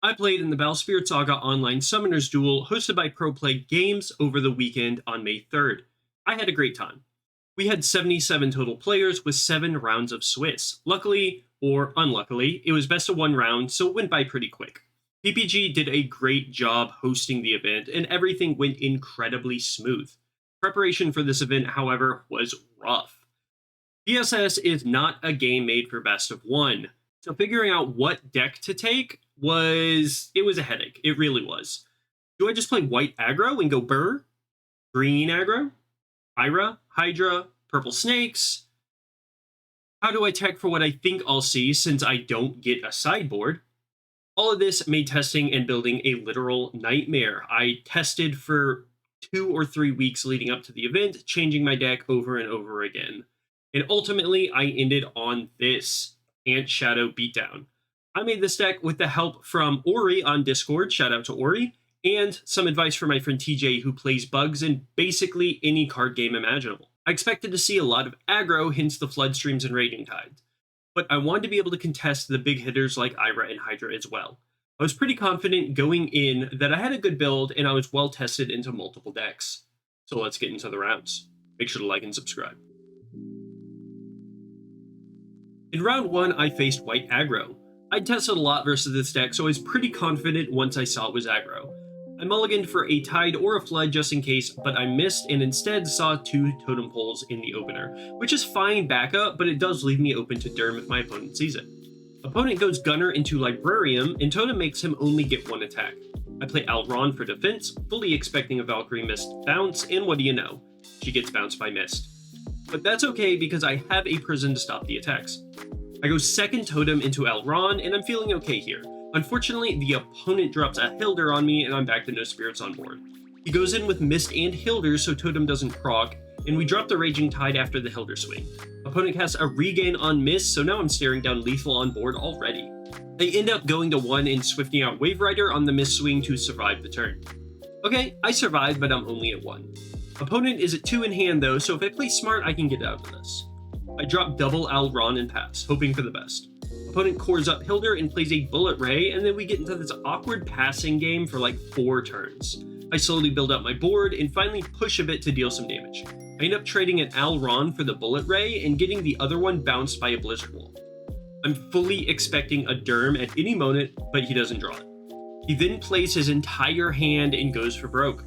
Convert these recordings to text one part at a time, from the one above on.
I played in the Battlespirit Saga Online Summoner's Duel hosted by ProPlay Games over the weekend on May 3rd. I had a great time. We had 77 total players with 7 rounds of Swiss. Luckily, or unluckily, it was best of 1 round, so it went by pretty quick. PPG did a great job hosting the event, and everything went incredibly smooth. Preparation for this event, however, was rough. BSS is not a game made for best of 1, so figuring out what deck to take was a headache. It really was. Do I just play white aggro and go Burr? Green aggro? Ira? Hydra? Purple snakes? How do I tech for what I think I'll see since I don't get a sideboard? All of this made testing and building a literal nightmare. I tested for 2 or 3 weeks leading up to the event, changing my deck over and over again. And ultimately, I ended on this Ant Shadow Beatdown. I made this deck with the help from Ori on Discord, shout out to Ori, and some advice from my friend TJ who plays bugs in basically any card game imaginable. I expected to see a lot of aggro, hence the Flood Streams and Raging Tides, but I wanted to be able to contest the big hitters like Ira and Hydra as well. I was pretty confident going in that I had a good build and I was well tested into multiple decks. So let's get into the rounds. Make sure to like and subscribe. In round 1, I faced white aggro. I tested a lot versus this deck, so I was pretty confident once I saw it was aggro. I mulliganed for a Tide or a Flood just in case, but I missed and instead saw 2 Totem Poles in the opener, which is fine backup, but it does leave me open to Derm if my opponent sees it. Opponent goes Gunner into Librarium, and Totem makes him only get 1 attack. I play Alron for defense, fully expecting a Valkyrie Mist bounce, and what do you know? She gets bounced by Mist. But that's okay because I have a Prison to stop the attacks. I go second Totem into Alron, and I'm feeling okay here. Unfortunately, the opponent drops a Hilder on me, and I'm back to no spirits on board. He goes in with Mist and Hilder so Totem doesn't proc, and we drop the Raging Tide after the Hilder swing. Opponent casts a Regain on Mist, so now I'm staring down lethal on board already. I end up going to 1 and swifting out Wave Rider on the Mist swing to survive the turn. Okay, I survived, but I'm only at 1. Opponent is at 2 in hand though, so if I play smart, I can get out of this. I drop double Alron and pass, hoping for the best. Opponent cores up Hilder and plays a Bullet Ray, and then we get into this awkward passing game for like 4 turns. I slowly build up my board and finally push a bit to deal some damage. I end up trading an Alron for the Bullet Ray and getting the other one bounced by a Blizzard Wall. I'm fully expecting a Derm at any moment, but he doesn't draw it. He then plays his entire hand and goes for broke.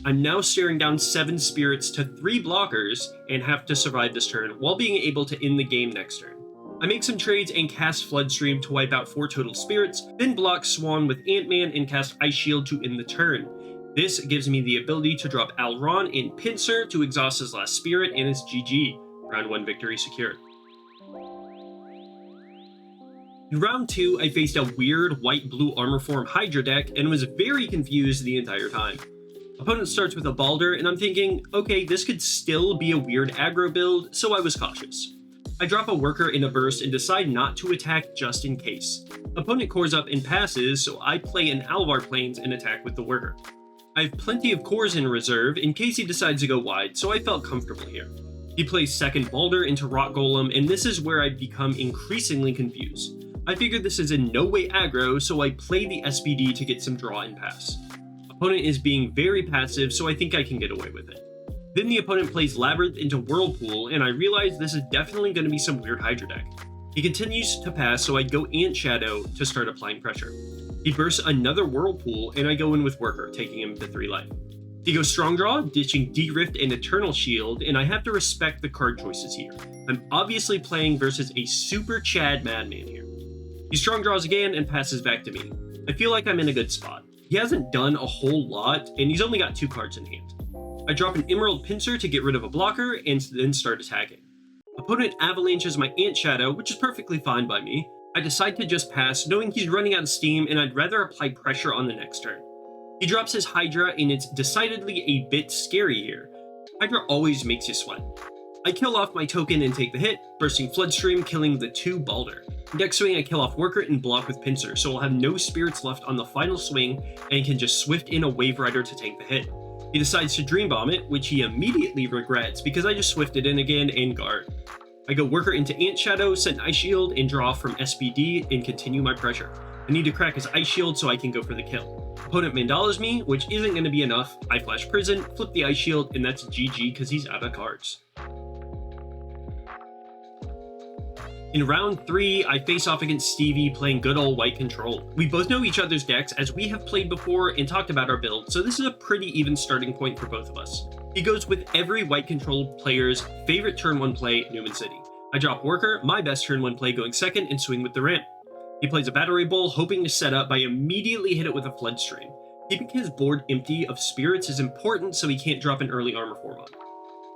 I'm now staring down 7 spirits to 3 blockers and have to survive this turn while being able to end the game next turn. I make some trades and cast Floodstream to wipe out 4 total spirits, then block Swan with Ant-Man and cast Ice Shield to end the turn. This gives me the ability to drop Alron and Pincer to exhaust his last spirit, and it's GG. Round 1 victory secured. In round 2, I faced a weird white-blue armor form Hydra deck and was very confused the entire time. Opponent starts with a Balder, and I'm thinking, okay, this could still be a weird aggro build, so I was cautious. I drop a Worker in a burst and decide not to attack just in case. Opponent cores up and passes, so I play an Alvar Plains and attack with the Worker. I have plenty of cores in reserve in case he decides to go wide, so I felt comfortable here. He plays second Balder into Rock Golem, and this is where I become increasingly confused. I figure this is in no way aggro, so I play the SPD to get some draw and pass. Opponent is being very passive, so I think I can get away with it. Then the opponent plays Labyrinth into Whirlpool, and I realize this is definitely going to be some weird Hydra deck. He continues to pass, so I go Ant Shadow to start applying pressure. He bursts another Whirlpool, and I go in with Worker, taking him to 3 life. He goes Strong Draw, ditching D-Rift and Eternal Shield, and I have to respect the card choices here. I'm obviously playing versus a super Chad Madman here. He Strong Draws again and passes back to me. I feel like I'm in a good spot. He hasn't done a whole lot, and he's only got 2 cards in hand. I drop an Emerald Pincer to get rid of a blocker, and then start attacking. Opponent avalanches my Ant Shadow, which is perfectly fine by me. I decide to just pass, knowing he's running out of steam, and I'd rather apply pressure on the next turn. He drops his Hydra, and it's decidedly a bit scary here. Hydra always makes you sweat. I kill off my token and take the hit, bursting Floodstream, killing the 2 Balder. Next swing, I kill off Worker and block with Pincer, so I'll have no spirits left on the final swing and can just swift in a Wave Rider to take the hit. He decides to Dream Bomb it, which he immediately regrets because I just swifted in again and guard. I go Worker into Ant Shadow, set Ice Shield, and draw from SPD and continue my pressure. I need to crack his ice shield so I can go for the kill. Opponent mandalas me, which isn't going to be enough. I flash prison, flip the ice shield, and that's GG because he's out of cards. In round 3, I face off against Stevie playing good old white control. We both know each other's decks as we have played before and talked about our build, so this is a pretty even starting point for both of us. He goes with every white control player's favorite turn 1 play, Newman City. I drop Worker, my best turn 1 play going second, and swing with the ramp. He plays a Battery Bowl, hoping to set up by immediately hit it with a Flood Stream. Keeping his board empty of spirits is important so he can't drop an early armor form on.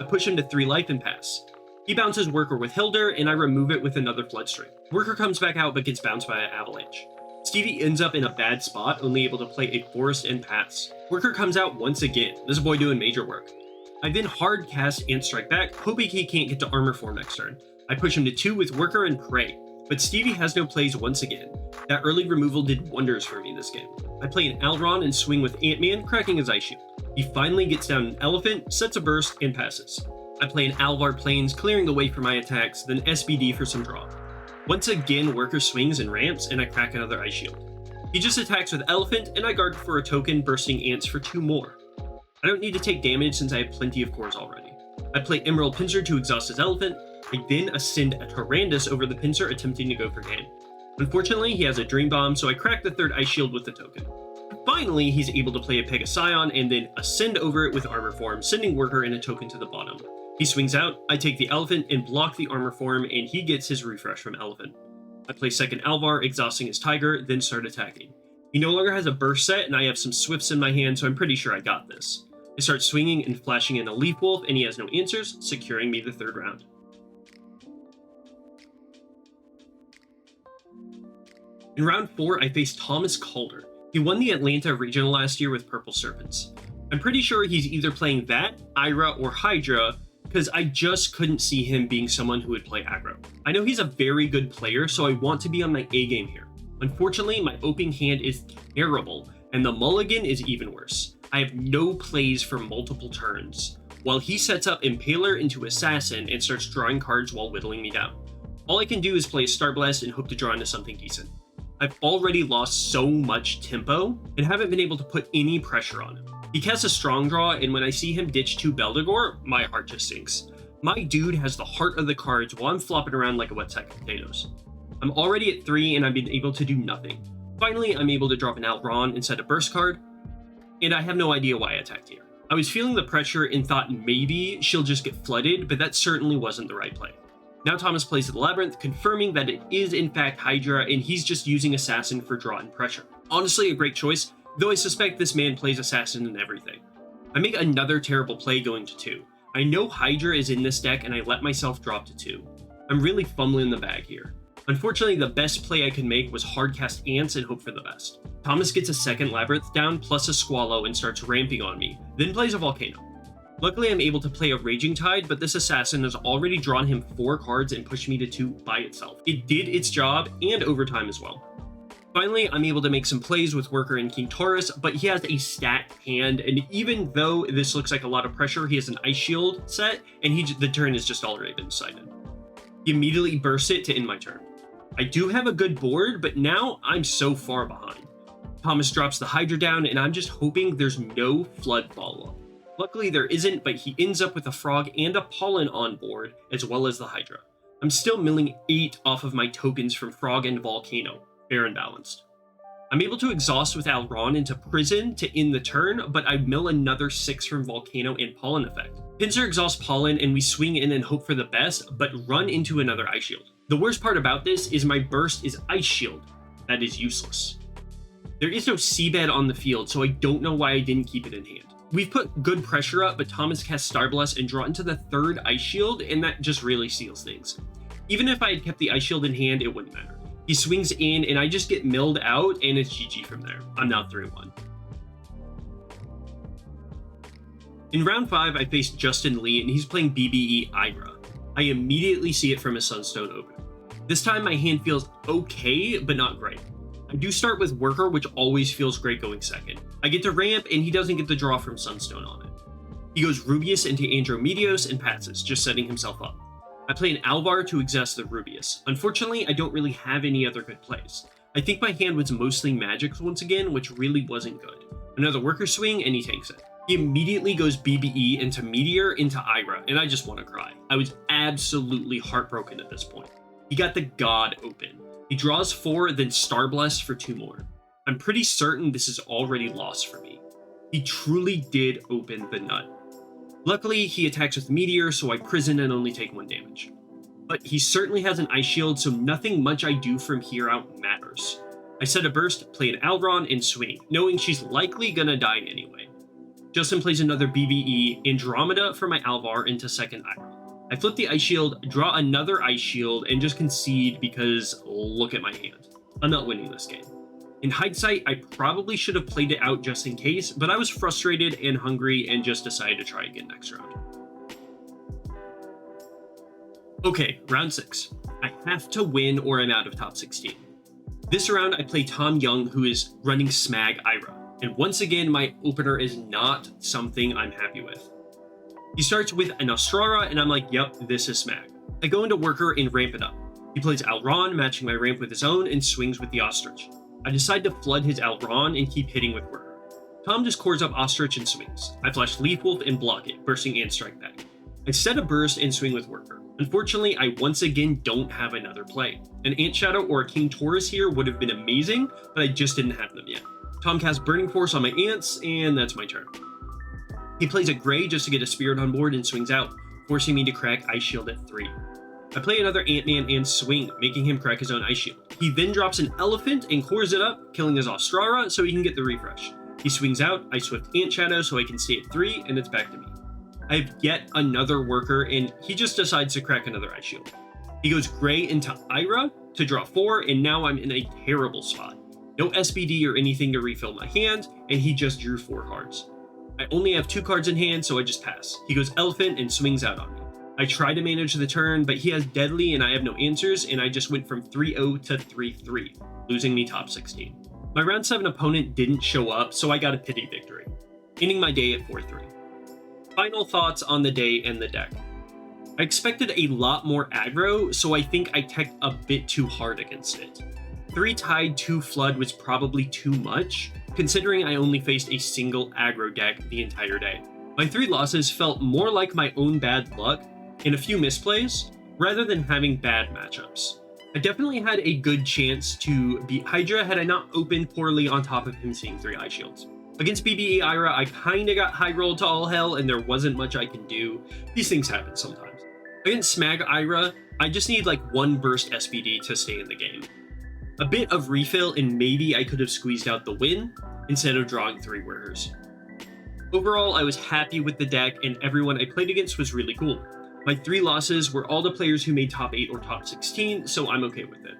I push him to 3 life and pass. He bounces Worker with Hilder, and I remove it with another Flood Stream. Worker comes back out but gets bounced by an Avalanche. Stevie ends up in a bad spot, only able to play a Forest and pass. Worker comes out once again, this boy doing major work. I then hard cast and strike back, hoping he can't get to armor form next turn. I push him to 2 with Worker and Pray, but Stevie has no plays once again. That early removal did wonders for me this game. I play an Alron and swing with Ant-Man, cracking his Ice Shield. He finally gets down an Elephant, sets a burst, and passes. I play an Alvar Plains, clearing the way for my attacks, then SBD for some draw. Once again, Worker swings and ramps, and I crack another Ice Shield. He just attacks with Elephant, and I guard for a token, bursting Ants for 2 more. I don't need to take damage since I have plenty of cores already. I play Emerald Pincer to exhaust his Elephant. I then ascend a Tyrannus over the Pincer, attempting to go for game. Unfortunately, he has a Dream Bomb, so I crack the 3rd Ice Shield with the token. Finally, he's able to play a Pegascion and then ascend over it with Armor Form, sending Worker and a token to the bottom. He swings out, I take the Elephant and block the Armor Form, and he gets his refresh from Elephant. I play second Alvar, exhausting his Tiger, then start attacking. He no longer has a burst set, and I have some Swifts in my hand, so I'm pretty sure I got this. I start swinging and flashing in a Leaf Wolf, and he has no answers, securing me the 3rd round. In round 4, I faced Thomas Calder. He won the Atlanta Regional last year with Purple Serpents. I'm pretty sure he's either playing that, Ira, or Hydra, because I just couldn't see him being someone who would play aggro. I know he's a very good player, so I want to be on my A game here. Unfortunately, my opening hand is terrible, and the mulligan is even worse. I have no plays for multiple turns, while he sets up Impaler into Assassin and starts drawing cards while whittling me down. All I can do is play a Star Blast and hope to draw into something decent. I've already lost so much tempo and haven't been able to put any pressure on him. He casts a strong draw, and when I see him ditch 2 Beldegor, my heart just sinks. My dude has the heart of the cards while I'm flopping around like a wet sack of potatoes. I'm already at 3 and I've been able to do nothing. Finally, I'm able to drop an Alron instead of Burst card, and I have no idea why I attacked here. I was feeling the pressure and thought maybe she'll just get flooded, but that certainly wasn't the right play. Now Thomas plays the Labyrinth, confirming that it is in fact Hydra, and he's just using Assassin for draw and pressure. Honestly, a great choice, though I suspect this man plays Assassin and everything. I make another terrible play going to 2. I know Hydra is in this deck, and I let myself drop to 2. I'm really fumbling the bag here. Unfortunately, the best play I could make was hardcast Ants and hope for the best. Thomas gets a second Labyrinth down plus a Squallow and starts ramping on me, then plays a Volcano. Luckily, I'm able to play a Raging Tide, but this Assassin has already drawn him 4 cards and pushed me to 2 by itself. It did its job, and overtime as well. Finally, I'm able to make some plays with Worker and King Taurus, but he has a stacked hand, and even though this looks like a lot of pressure, he has an Ice Shield set, and the turn has just already been decided. He immediately bursts it to end my turn. I do have a good board, but now I'm so far behind. Thomas drops the Hydra down, and I'm just hoping there's no Flood follow-up. Luckily there isn't, but he ends up with a Frog and a Pollen on board, as well as the Hydra. I'm still milling 8 off of my tokens from Frog and Volcano. Fair and balanced. I'm able to exhaust with Alron into Prison to end the turn, but I mill another 6 from Volcano and Pollen effect. Pincer exhausts Pollen, and we swing in and hope for the best, but run into another Ice Shield. The worst part about this is my burst is Ice Shield. That is useless. There is no Seabed on the field, so I don't know why I didn't keep it in hand. We've put good pressure up, but Thomas casts Starblast and draw into the 3rd Ice Shield, and that just really seals things. Even if I had kept the Ice Shield in hand, it wouldn't matter. He swings in, and I just get milled out, and it's GG from there. I'm now 3-1. In round 5, I faced Justin Lee, and he's playing BBE Ira. I immediately see it from his Sunstone open. This time, my hand feels okay, but not great. I do start with Worker, which always feels great going second. I get to ramp, and he doesn't get the draw from Sunstone on it. He goes Rubius into Andromedios and passes, just setting himself up. I play an Alvar to exhaust the Rubius. Unfortunately, I don't really have any other good plays. I think my hand was mostly magics once again, which really wasn't good. Another worker swing, and he tanks it. He immediately goes BBE into Meteor into Ira, and I just want to cry. I was absolutely heartbroken at this point. He got the God open. He draws 4, then Star Blast for 2 more. I'm pretty certain this is already lost for me. He truly did open the nut. Luckily, he attacks with Meteor, so I prison and only take 1 damage. But he certainly has an Ice Shield, so nothing much I do from here out matters. I set a burst, play an Alron, and swing, knowing she's likely gonna die anyway. Justin plays another BBE, Andromeda for my Alvar into 2nd Ira. I flip the Ice Shield, draw another Ice Shield, and just concede because look at my hand. I'm not winning this game. In hindsight, I probably should have played it out just in case, but I was frustrated and hungry and just decided to try again next round. Okay, round 6. I have to win or I'm out of top 16. This round I play Tom Young, who is running Smag Ira, and once again my opener is not something I'm happy with. He starts with an Astrara and I'm like, yep, this is Smag. I go into Worker and ramp it up. He plays Alron, matching my ramp with his own, and swings with the Ostrich. I decide to flood his Alron and keep hitting with Worker. Tom just cores up Ostrich and swings. I flash Leaf Wolf and block it, bursting and strike back. I set a burst and swing with Worker. Unfortunately, I once again don't have another play. An Ant Shadow or a King Taurus here would have been amazing, but I just didn't have them yet. Tom casts Burning Force on my Ants, and that's my turn. He plays a Gray just to get a Spirit on board and swings out, forcing me to crack Ice Shield at 3. I play another Ant-Man and swing, making him crack his own Ice Shield. He then drops an Elephant and cores it up, killing his Ostrara so he can get the refresh. He swings out, I Swift Ant Shadow so I can stay at 3, and it's back to me. I have yet another Worker, and he just decides to crack another Ice Shield. He goes Gray into Ira to draw 4, and now I'm in a terrible spot. No SBD or anything to refill my hand, and he just drew 4 cards. I only have 2 cards in hand, so I just pass. He goes Elephant and swings out on me. I try to manage the turn, but he has Deadly and I have no answers, and I just went from 3-0 to 3-3, losing me top 16. My round 7 opponent didn't show up, so I got a pity victory, ending my day at 4-3. Final thoughts on the day and the deck. I expected a lot more aggro, so I think I teched a bit too hard against it. 3 Tide, 2 Flood was probably too much, considering I only faced a single aggro deck the entire day. My 3 losses felt more like my own bad luck and a few misplays, rather than having bad matchups. I definitely had a good chance to beat Hydra had I not opened poorly on top of him seeing 3 Ice Shields. Against BBE Ira, I kinda got high rolled to all hell and there wasn't much I can do. These things happen sometimes. Against Smag Ira, I just need like 1 burst SBD to stay in the game. A bit of refill and maybe I could have squeezed out the win instead of drawing 3 Workers. Overall, I was happy with the deck and everyone I played against was really cool. My 3 losses were all the players who made top 8 or top 16, so I'm okay with it.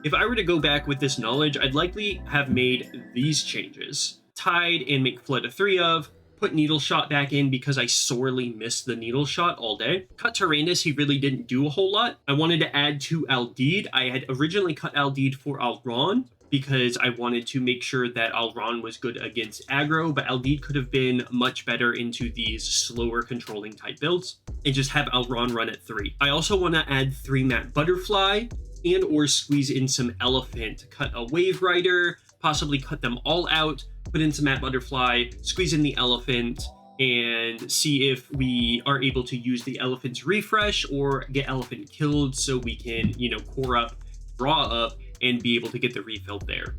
If I were to go back with this knowledge, I'd likely have made these changes. Tide and make Flood a 3 of, put Needle Shot back in because I sorely missed the Needle Shot all day. Cut Tyrannus, he really didn't do a whole lot. I wanted to add 2 Aldeed. I had originally cut Aldeed for Alron because I wanted to make sure that Alron was good against aggro, but Aldeed could have been much better into these slower controlling type builds and just have Alron run at 3. I also want to add 3 Matte Butterfly and or squeeze in some Elephant, cut a Wave Rider, possibly cut them all out, put in some Matte Butterfly, squeeze in the Elephant, and see if we are able to use the Elephant's refresh or get Elephant killed so we can, core up, draw up, and be able to get the refill there.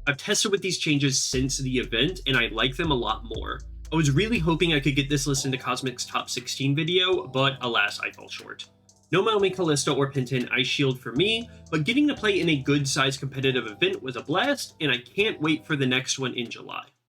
I've tested with these changes since the event, and I like them a lot more. I was really hoping I could get this list into Cosmic's top 16 video, but alas, I fell short. No Maomi Callisto or Penton Ice Shield for me, but getting to play in a good-sized competitive event was a blast, and I can't wait for the next one in July.